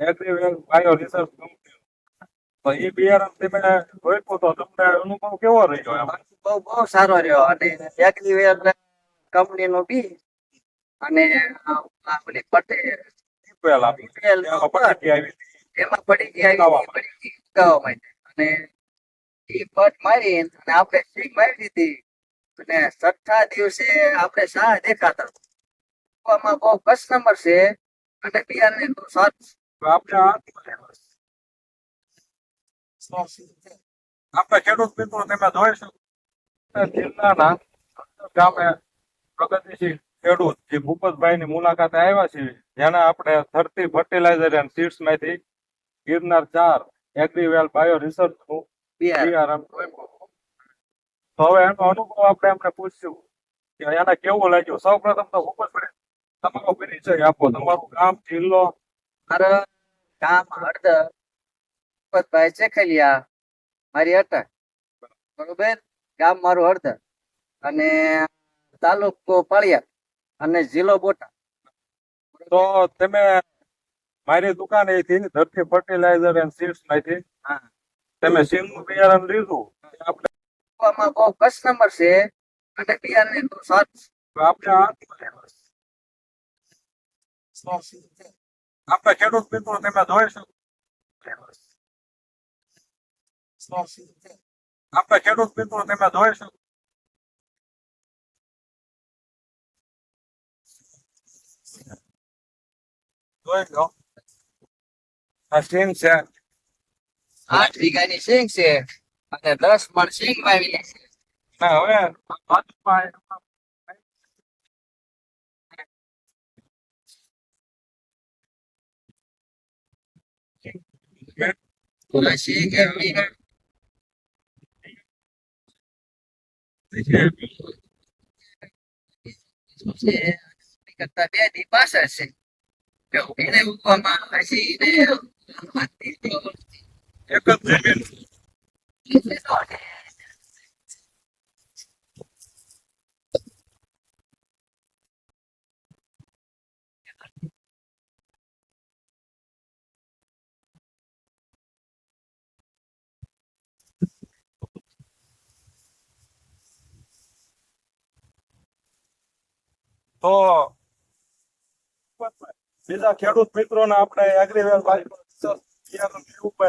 એગ્રીવેલ bio research company. તો એ બિયારણ તમે રોપ્યું તો તમને અનુભવ કેવો રહ્યો એમ? બહુ સારો રહ્યો. અને એગ્રીવેલ કંપની નું બી અને આપણી પટેલ પેલ આપી એમાં પટ્ટી આવી એમાં પડી ગયા ગાવામાં અને એ પટ મારી અને આપણે સિંગ મારી દીધી અને છઠ્ઠા દિવસે આપણે સાહ દેખાતા આમાં બહુ કસ્ટમર છે અને બિયારણ સ્વાદ આપણે આપણે ખેડૂત મિત્રો તમે જોઈ શકો જિલ્લાના ગામે પ્રગતિશીલ ખેડૂત જે ભૂપતભાઈ ની મુલાકાતે આવ્યા છે, જેના આપણે ધરતી ફર્ટિલાઇઝર એન્ડ સીડ્સ માંથી ગિરનાર 4 એગ્રીવેલ બાયો રિસર્ચ નું બિયારણ રોપ્યું. તો હવે એનો અનુભવ આપણે એમને પૂછ્યું કે એને કેવું લાગ્યું. સૌ પ્રથમ તો ભૂપતભાઈ તમારો પરિચય આપો, તમારું ગામ, જિલ્લો. મારા ગામ હળદર, ભૂપતભાઈ ચેખલિયા, મારી અટક, બરોબર. ગામ મારું હળદર અને તાલુકો પાળિયાદ અને જિલ્લો બોટાદ. તો તમે મારી દુકાન અહીંથી ધરતી ફર્ટિલાઇઝર એન્ડ સીડ્સ માંથી તમે સિંગ નું બિયારણ લીધું. આપણે બહુ કસ્ટમર છે અને બિયારણ સ્વાદ આપણે ખેડૂત મિત્રો તમે જોઈ શકો આપણે ખેડૂત મિત્રો તમે જોઈ શકો જોઈ લો આ સિંગ છે. 8 વીઘાની સિંગ છે અને 10 મણ સિંગ વાવી છે. હવે સિંગ કરતા 2 દી પાછળ છે એને મૂકવામાં પછી એક જ જમીન તો બીજા ખેડૂત મિત્રોને આપણે એગ્રીવેલ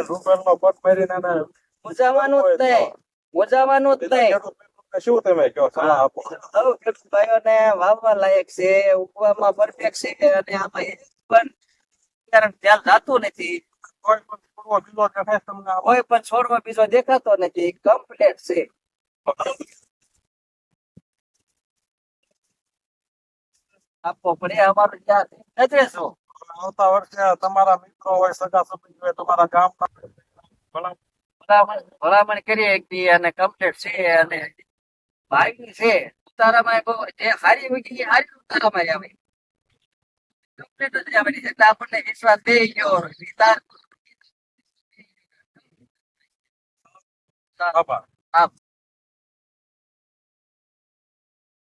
રૂપેલનો પટ મારીને મુજાવાનું જ નહીં, મુજાવાનું જ નહીં. શું તમે કહો સલાહ આપો? ભાઈઓને વાવવા લાયક છે, ઉગવામાં પરફેક્ટ છે અને આમાં એક પણ ધ્યાન જાતું નથી. કોઈ પણ છોડવો બીજો દેખાય તમને? કોઈ પણ છોડવો બીજો દેખાતો નથી, કમ્પ્લીટ છે. આપવો પડે અમારું ત્યાં નજરે છો. આવતા વર્ષે તમારા મિત્રો હોય, સગા સંબંધી હોય, તમારા ગામના ભલામણ કરીએ કે અને કમ્પ્લીટ છે અને ભાઈ છે ઉતારામાં બહુ જે હારી હોય હારી ઉતારામાં આવે કમ્પ્લીટ જ આવે એટલે આપણને વિશ્વાસ થઈ ગયો. આભાર.